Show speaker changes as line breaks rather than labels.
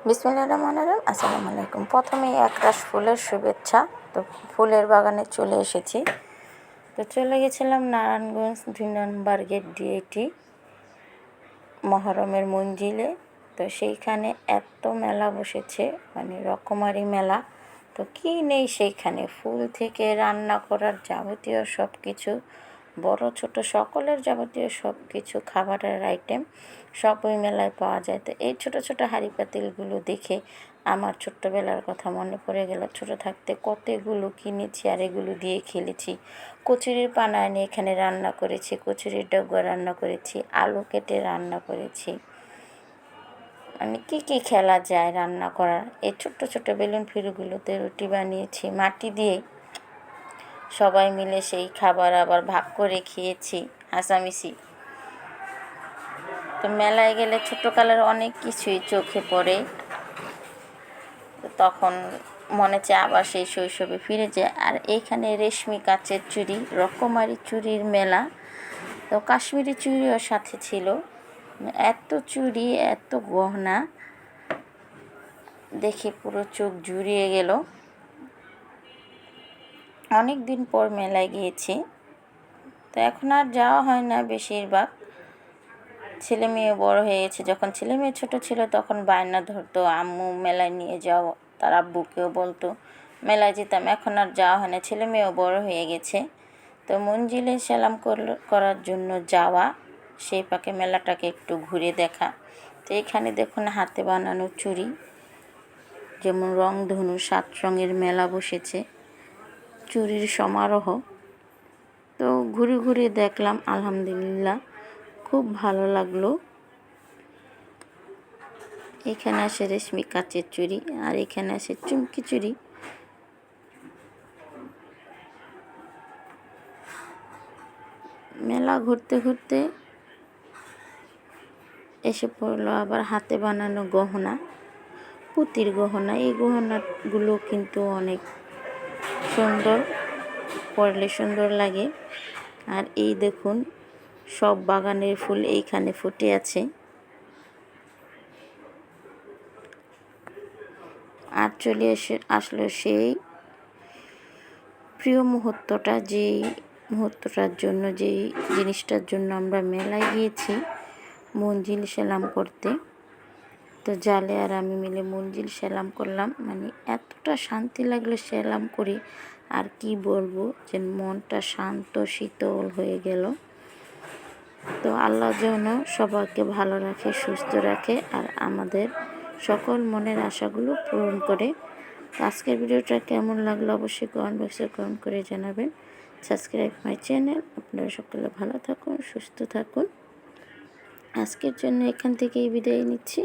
বিসমিল্লাহির রহমানির রহিম। আসসালামু আলাইকুম। প্রথমেই একরাশ ফুলের শুভেচ্ছা। তো ফুলের বাগানে চলে এসেছি। তো চলে গেছিলাম নারায়ণগঞ্জ 2 নম্বর গেট ডিএটি মহরমের মঞ্জিলে। তো সেইখানে এত মেলা বসেছে, মানে রকমারি মেলা। তো কী নেই সেইখানে, ফুল থেকে রান্না করার যাবতীয় সব কিছু, বড় ছোট সকলের যাবতীয় সব কিছু খাবারের আইটেম সব ওই মেলায় পাওয়া যায়। তো এই ছোট ছোট হাঁড়ি পাতিলগুলো দেখে আমার ছোট্টবেলার কথা মনে পড়ে গেল। ছোট থাকতে কতগুলো কিনেছি আর এগুলো দিয়ে খেলেছি। কচুরির পানা এনে এখানে রান্না করেছি, কচুরির ডগা রান্না করেছি, আলু কেটে রান্না করেছি, মানে কী খেলা যায় রান্না করার। এই ছোট্ট ছোট্ট বেলুন ফিরুগুলোতে রুটি বানিয়েছি মাটি দিয়ে। সবাই মিলে সেই খাবার আবার ভাগ করে খেয়েছি হাসামিশি। তো মেলায় গেলে ছোটোকালের অনেক কিছুই চোখে পড়ে। তখন মনে চায় আবার সেই শৈশবে ফিরে যায়। আর এইখানে রেশমি কাচের চুড়ি, রকমারি চুড়ির মেলা। তো কাশ্মীরি চুড়িও সাথে ছিল। এত চুড়ি, এত গহনা দেখে পুরো চোখ জুড়িয়ে গেল। অনেক দিন পর মেলায় গিয়েছি। তো এখন আর যাওয়া হয় না বেশিরভাগ। ছেলে মেয়ে বড় হয়ে গেছে। যখন ছেলে মেয়ে ছোটো ছিল তখন বায়না ধরতো আম্মু মেলায় নিয়ে যাও, তার আব্বুকেও বলতো, মেলায় যেতাম। এখন আর যাওয়া হয় না, ছেলে মেয়েও বড় হয়ে গেছে। তো মঞ্জিলে সেলাম করার জন্য যাওয়া, সেই পাকে মেলাটাকে একটু ঘুরে দেখা। তো এখানে দেখুন হাতে বানানো চুড়ি, যেমন রংধনু 7 রঙের মেলা বসেছে, চুড়ির সমারোহ। তো ঘুরে ঘুরে দেখলাম, আলহামদুলিল্লাহ খুব ভালো লাগলো। এখানে আসে রেশমি কাচের চুড়ি, আর এখানে আসে চুমকি চুড়ি। মেলা ঘুরতে ঘুরতে এসে পড়লো আবার হাতে বানানো গহনা, পুঁতির গহনা। এই গহনাগুলো কিন্তু অনেক সুন্দর, পরলে সুন্দর লাগে। আর এই দেখুন সব বাগানের ফুল এইখানে ফুটে আছে। আর চলে আসলো সেই প্রিয় মুহূর্তটা, যেই মুহূর্তটার জন্য, যেই জিনিসটার জন্য আমরা মেলায় গিয়েছি মঞ্জিল সেলাম করতে। তো জালে আর আমি মিলে মঞ্জিল সেলাম করলাম। মানে এতটা শান্তি লাগলো সেলাম করি, আর কি বলবো, যে মনটা শান্ত শীতল হয়ে গেল। তো আল্লাহ যেন সবাইকে ভালো রাখে, সুস্থ রাখে, আর আমাদের সকল মনের আশাগুলো পূরণ করে। আজকের ভিডিওটা কেমন লাগলো অবশ্যই কমেন্ট বক্সে কমেন্ট করে জানাবেন। Subscribe my channel. আপনারা সকলে ভালো থাকুন, সুস্থ থাকুন। আজকের জন্য এখান থেকেই বিদায় নিচ্ছি।